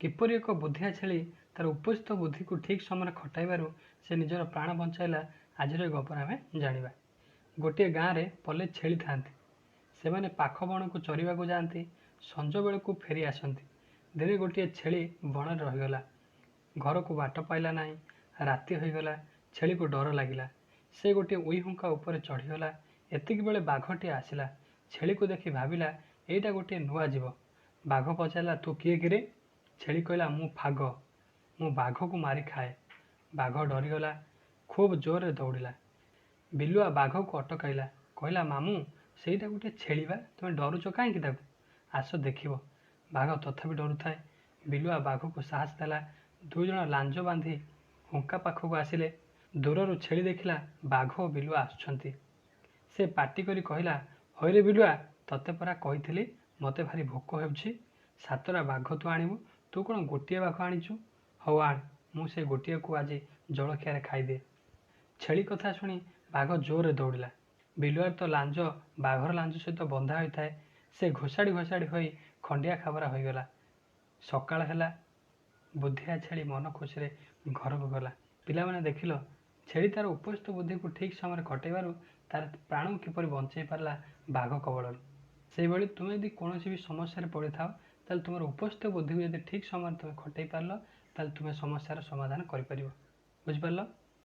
किपरि एक बुद्धिया छेली तार उपस्थित बुद्धि को ठीक समय खटाइबारु से निजर प्राण बंचाइला। आज गपर आम जाना। गोटे गाँव में पले छेली था। से माने पाख बण को चरवा को जाती। संज बेल को फेरी आसती। दिने गोटे छेली बण रहीगला। घर को बाट पाइला ना। राति होगला। छेली को डर लगिला। से गोटे उई हुंका उपर चढ़ीगला। एतिक बेले बाघटे आसला। छेली को देखि भाविला एटा गोटे नुआ जीव। बाघ पचारा तू किए कि रे? छेली कहला मु फाग, मु बाघ को मारी खाए। बाघ डरीगला। खूब जोर रे दौड़िला। बिलुआ बाघ को अटकाइला। कहला मामू सेटा गोटे छेली बा, तुम डरुच कहीं ताकू? आस देखिब। बाघ तथापि डरुए। बिलुआ बाघ को साहस देला। दुई जन लांज बांधी हुंका पाखक आसिले। दूररू छेली देखिला बाघ और बिलुआ आसुछंती। से पाटी करी कहला हईरे बिलुआ, तते परा कही मते भारी भोक होउछि। सातटा बाघ तू आनिबु। तू कौन गोटे बाघ आनीचु? हौ आण, मु से गोटे को आज जलखिया खाईदे। छेली कथा शुणी बाघ जोर दौड़िला। बिलुआर तो लांज बाघर लांज सहित बंधा होता है। से घोषाड़ी घोषाड़ी होई खंडिया खाबरा होईगला। सकाळ ହେଲା। बुद्धिया छेली मन खुशी रे घर को गला। पिला माने देखिलो छेली तार उपस्थित बुद्धि को ठीक समय खटेबारु तार प्राण किपरि बंचाई पारला बाघ कबल। से भली तुम यदि कौन भी समस्या पड़ी था ताल तुम उपस्थित बुद्धि को यदि ठीक समय तुम खटई पारल ताल तुम समस्यार समाधान कर पारिबो। बुझिपारल?